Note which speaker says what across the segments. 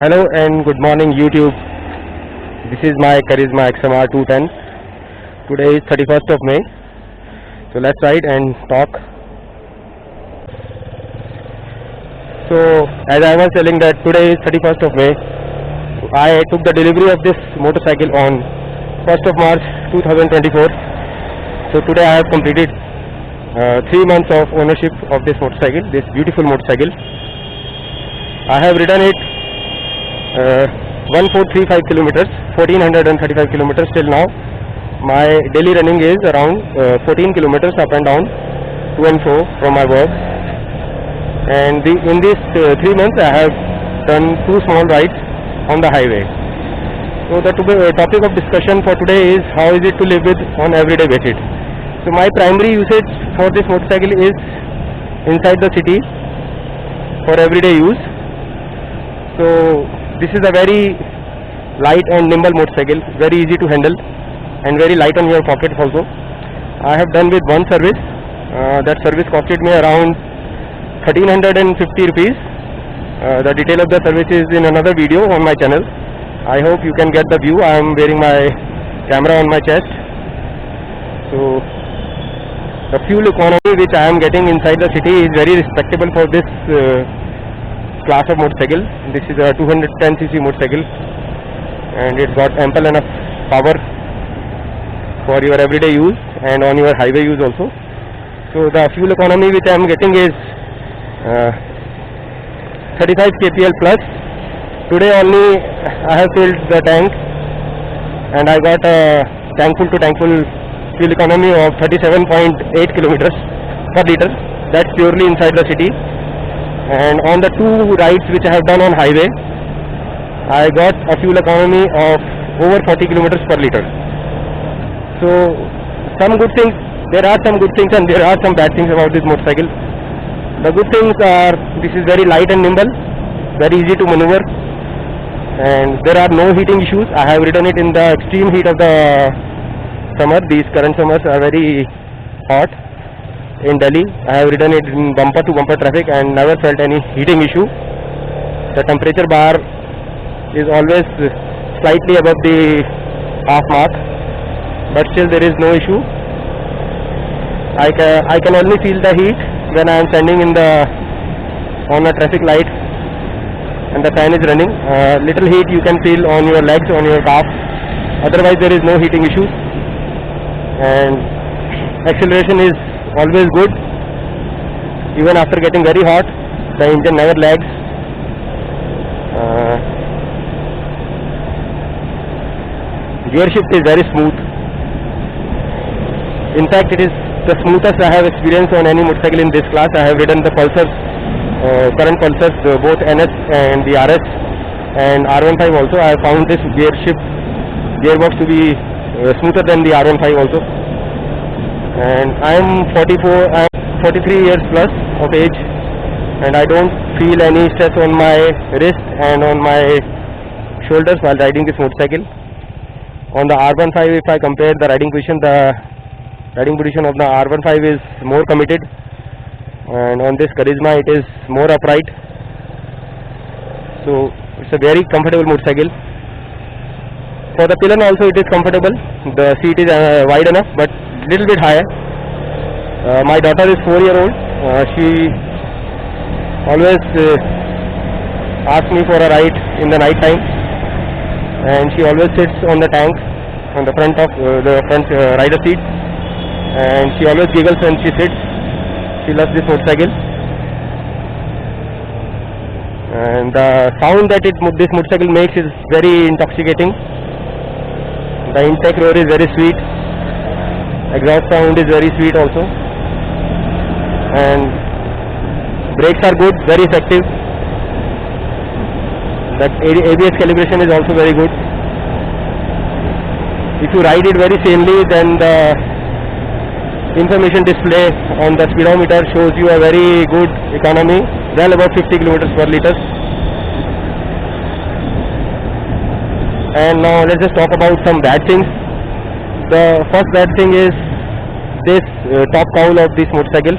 Speaker 1: Hello and good morning YouTube. This is my Charisma XMR 210. Today is 31st of May. So let's ride and talk. So as I was telling that today is 31st of May. I took the delivery of this motorcycle on 1st of March 2024. So today I have completed 3 months of ownership of this motorcycle, this beautiful motorcycle. I have ridden it 1435 kilometers, 1435 kilometers till now. My daily running is around 14 kilometers up and down, to and fro from my work. And in these 3 months, I have done 2 small rides on the highway. So the topic of discussion for today is how is it to live with on everyday basis. So my primary usage for this motorcycle is inside the city for everyday use. So this is a very light and nimble motorcycle, very easy to handle and very light on your pocket also. I have done with one service. That service costed me around 1350 rupees. The detail of the service is in another video on my channel. I hope you can get the view. I am wearing my camera on my chest. So the fuel economy which I am getting inside the city is very respectable for this class of motorcycle. This is a 210cc motorcycle and it got ample enough power for your everyday use and on your highway use also. So the fuel economy which I am getting is 35 kpl plus. Today only I have filled the tank and I got a tankful to tankful fuel economy of 37.8 kilometers per liter. That's purely inside the city. And on the 2 rides which I have done on highway, I got a fuel economy of over 40 kilometers per liter. So some good things, there are some good things and there are some bad things about this motorcycle. The good things are this is very light and nimble, very easy to maneuver, and there are no heating issues. I have ridden it in the extreme heat of the summer. These current summers are very hot in Delhi. I have ridden it in bumper to bumper traffic and never felt any heating issue. The temperature bar is always slightly above the half mark, but still there is no issue. I can only feel the heat when I am standing on a traffic light and the fan is running. Little heat you can feel on your legs, on your calf. Otherwise there is no heating issues, and acceleration is always good. Even after getting very hot, the engine never lags. Gear shift is very smooth. In fact, it is the smoothest I have experienced on any motorcycle in this class. I have ridden the Pulsars, current Pulsars, both NS and the RS and R15 also. I have found this gearbox to be smoother than the R15 also. And I am 43 years plus of age, and I don't feel any stress on my wrist and on my shoulders while riding this motorcycle. On the R15, if I compare the riding position of the R15 is more committed, and on this Charisma it is more upright. So it's a very comfortable motorcycle. For the pillion also it is comfortable. The seat is wide enough but little bit higher. My daughter is 4-year-old. She always asks me for a ride in the night time, and she always sits on the tank on the front of the front rider seat, and she always giggles when she sits. She loves this motorcycle, and the sound that this motorcycle makes is very intoxicating. The intake roar is very sweet. Exhaust sound is very sweet also, and brakes are good, very effective. That ABS calibration is also very good. If you ride it very sanely, then the information display on the speedometer shows you a very good economy, well above 50 kilometers per liter. And now let's just talk about some bad things. The first bad thing is this top cowl of this motorcycle.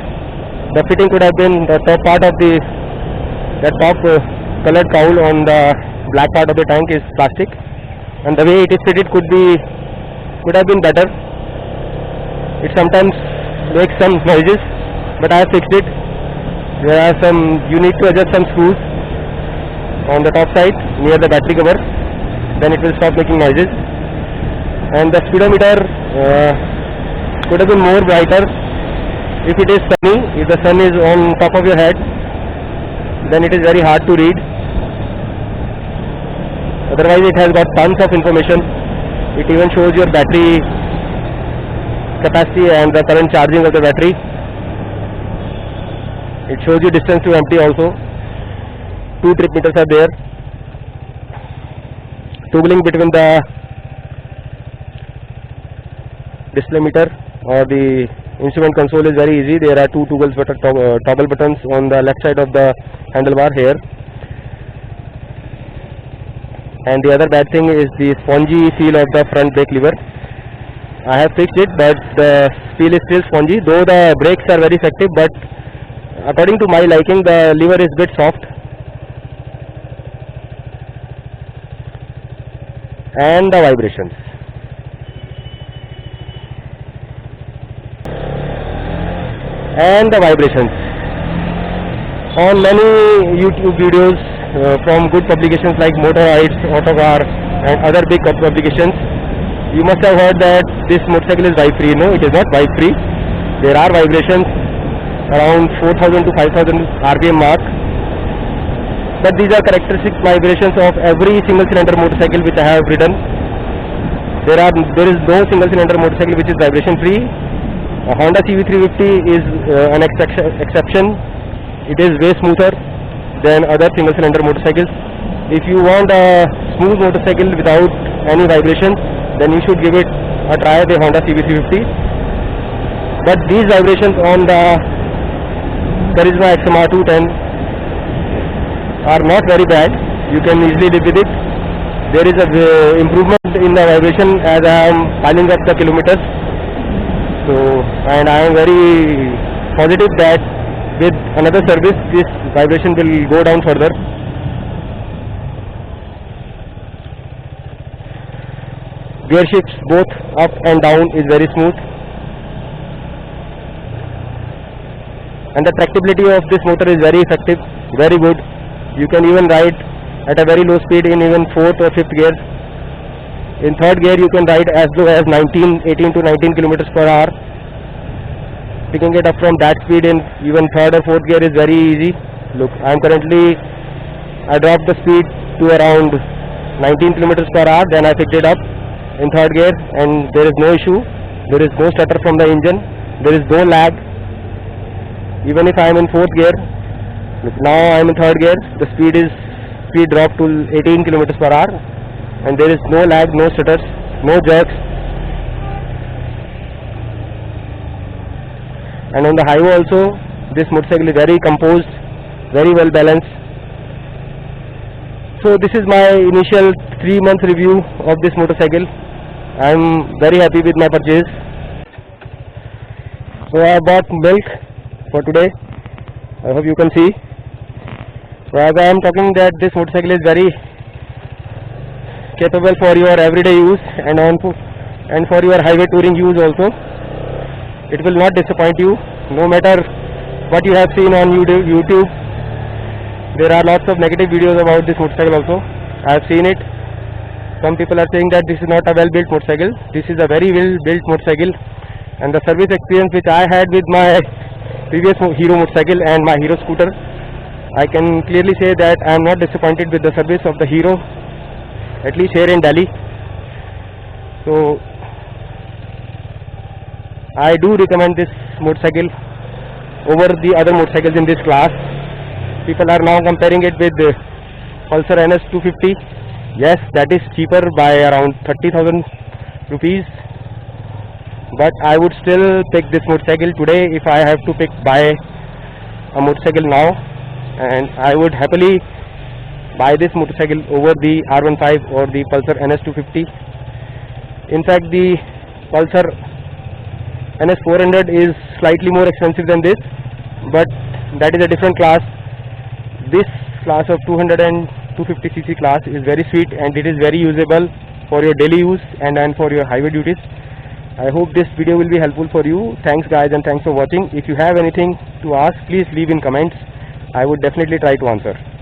Speaker 1: The fitting could have been the top part of that top colored cowl on the black part of the tank is plastic, and the way it is fitted could have been better. It sometimes makes some noises, but I have fixed it. There are you need to adjust some screws on the top side near the battery cover, then it will stop making noises. And the speedometer could have been more brighter. If it is sunny, if the sun is on top of your head, then it is very hard to read. Otherwise it has got tons of information. It even shows your battery capacity and the current charging of the battery. It shows you distance to empty also. 2 trip meters are there. Toggling between the display meter or the instrument console is very easy. There are 2 toggle buttons on the left side of the handlebar here. And the other bad thing is the spongy feel of the front brake lever. I have fixed it, but the feel is still spongy, though the brakes are very effective, but according to my liking the lever is bit soft. And the vibrations. On many YouTube videos from good publications like Motorides, Autocar and other big publications, you must have heard that this motorcycle is vibe free. No, it is not vibe free. There are vibrations around 4000 to 5000 RPM mark, but these are characteristic vibrations of every single cylinder motorcycle which I have ridden. There is no single cylinder motorcycle which is vibration free. A Honda CB350 is an exception. It is way smoother than other single cylinder motorcycles. If you want a smooth motorcycle without any vibrations, then you should give it a try, the Honda CB350. But these vibrations on the Karizma XMR 210 are not very bad. You can easily live with it. There is a improvement in the vibration as I am piling up the kilometers. So, and I am very positive that with another service this vibration will go down further. Gear shifts both up and down is very smooth, and the tractability of this motor is very effective, very good. You can even ride at a very low speed in even 4th or 5th gear. In 3rd gear you can ride as low as 18 to 19 kilometers per hour. Picking it up from that speed in even 3rd or 4th gear is very easy. Look, I dropped the speed to around 19 kilometers per hour, then I picked it up in 3rd gear and there is no issue. There is no stutter from the engine, there is no lag. Even if I am in 4th gear, look, now I am in 3rd gear, the speed dropped to 18 kilometers per hour and there is no lag, no stutters, no jerks. And on the highway also, this motorcycle is very composed, very well balanced. So this is my initial 3 month review of this motorcycle. I am very happy with my purchase. So I bought milk for today. I hope you can see. So as I am talking that this motorcycle is very capable for your everyday use and for your highway touring use also. It will not disappoint you, no matter what you have seen on YouTube. There are lots of negative videos about this motorcycle also. I have seen it. Some people are saying that this is not a well-built motorcycle. This is a very well-built motorcycle, and the service experience which I had with my previous Hero motorcycle and my Hero scooter, I can clearly say that I am not disappointed with the service of the Hero, at least here in Delhi. So I do recommend this motorcycle over the other motorcycles in this class. People are now comparing it with the Pulsar NS 250. Yes, that is cheaper by around 30,000 rupees. But I would still pick this motorcycle today if I have to buy a motorcycle now, and I would happily buy this motorcycle over the R15 or the Pulsar NS 250. In fact, the Pulsar NS 400 is slightly more expensive than this, but that is a different class. This class of 220 250cc class is very sweet and it is very usable for your daily use and for your highway duties. I hope this video will be helpful for you. Thanks guys, and thanks for watching. If you have anything to ask, please leave in comments. I would definitely try to answer.